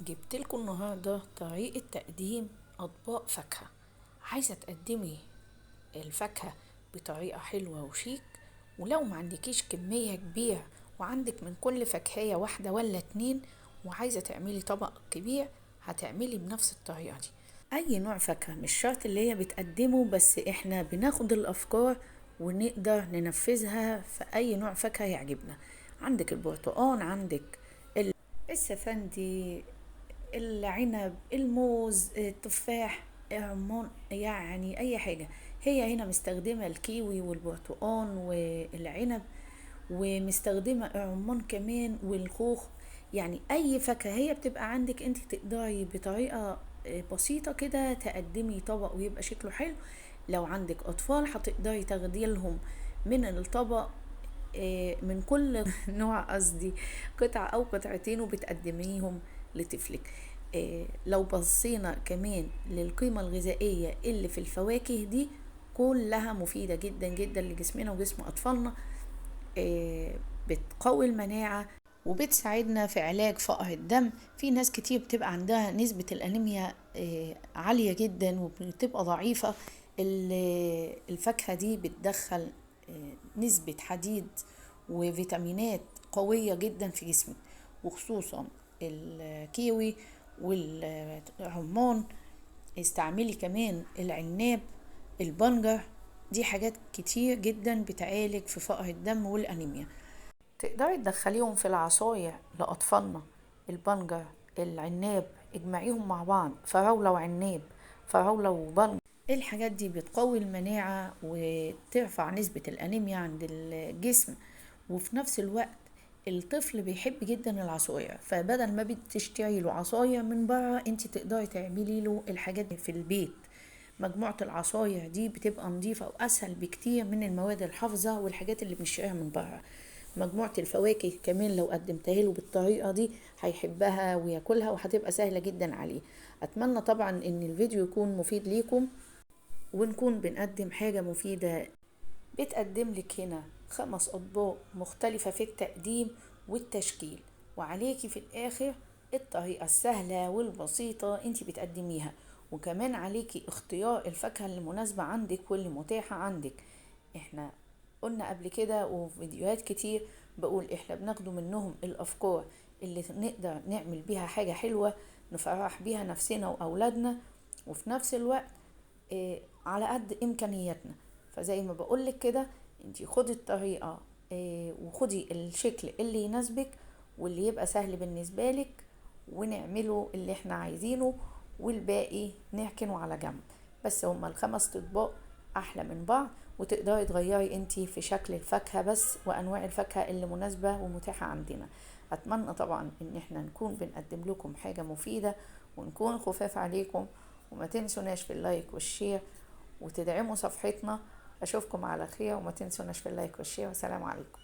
جبت لكم النهاردة طريقة تقديم أطباق فاكهة. عايزة تقدمي الفاكهة بطريقة حلوة وشيك، ولو ما عندكيش كمية كبيرة وعندك من كل فاكهية واحدة ولا اتنين وعايزة تعملي طبق كبير، هتعملي بنفس الطريقة دي. أي نوع فاكهة، مش شرط اللي هي بتقدمه، بس احنا بناخد الأفكار ونقدر ننفذها في أي نوع فاكهة يعجبنا. عندك البرتقال، عندك السفندي، العنب، الموز، التفاح، الرمان، يعني اي حاجة. هي هنا مستخدمة الكيوي والبرتقال والعنب، ومستخدمة الرمان كمان والخوخ. يعني اي فاكهة هي بتبقى عندك انت تقدري بطريقة بسيطة كده تقدمي طبق ويبقى شكله حلو. لو عندك اطفال هتقدري تاخدي لهم من الطبق من كل نوع، قصدي قطعة أو قطعتين، وبتقدميهم لطفلك. لو بصينا كمان للقيمة الغذائية اللي في الفواكه دي، كلها مفيدة جدا جدا لجسمنا وجسم أطفالنا. بتقوي المناعة وبتساعدنا في علاج فقر الدم. في ناس كتير بتبقى عندها نسبة الأنيميا عالية جدا وبتبقى ضعيفة. الفاكهة دي بتدخل نسبة حديد وفيتامينات قوية جدا في جسمك، وخصوصا الكيوي والرمان. استعملي كمان العناب، البنجر، دي حاجات كتير جدا بتعالج في فقر الدم والأنيميا. تقدري تدخليهم في العصاير لأطفالنا. البنجر، العناب، اجمعيهم مع بعض، فراولة وعناب، فراولة وبنجر. الحاجات دي بتقوي المناعة وترفع نسبة الأنيميا عند الجسم. وفي نفس الوقت الطفل بيحب جدا العصاير، فبدل ما بتشتري له عصاير من بره، انت تقدري تعملي له الحاجات في البيت. مجموعة العصاير دي بتبقى نظيفة وأسهل بكتير من المواد الحافظة والحاجات اللي بنشتريها من بره. مجموعة الفواكه كمان لو قدمتها له بالطريقة دي هيحبها وياكلها، وهتبقى سهلة جدا عليه. أتمنى طبعا إن الفيديو يكون مفيد ليكم، ونكون بنقدم حاجة مفيدة. بتقدم لك هنا 5 أطباق مختلفة في التقديم والتشكيل، وعليكي في الآخر الطريقة السهلة والبسيطة انت بتقدميها. وكمان عليكي اختيار الفاكهة اللي مناسبة عندك واللي متاحة عندك. احنا قلنا قبل كده وفي فيديوهات كتير بقول احنا بناخده منهم الأفكار اللي نقدر نعمل بيها حاجة حلوة نفرح بيها نفسنا وأولادنا، وفي نفس الوقت على قد إمكانياتنا. فزي ما بقولك كده، انتي خدي الطريقة وخدي الشكل اللي يناسبك واللي يبقى سهل بالنسبة لك، ونعمله اللي احنا عايزينه، والباقي نركنه على جنب. بس هما ال5 اطباق احلى من بعض، وتقدري تغيري انتي في شكل الفاكهة بس وانواع الفاكهة اللي مناسبة ومتاحة عندنا. اتمنى طبعا ان احنا نكون بنقدم لكم حاجة مفيدة ونكون خفاف عليكم. وما تنسوناش في اللايك والشير وتدعموا صفحتنا. اشوفكم على خير، وما تنسوناش في اللايك والشير، والسلام عليكم.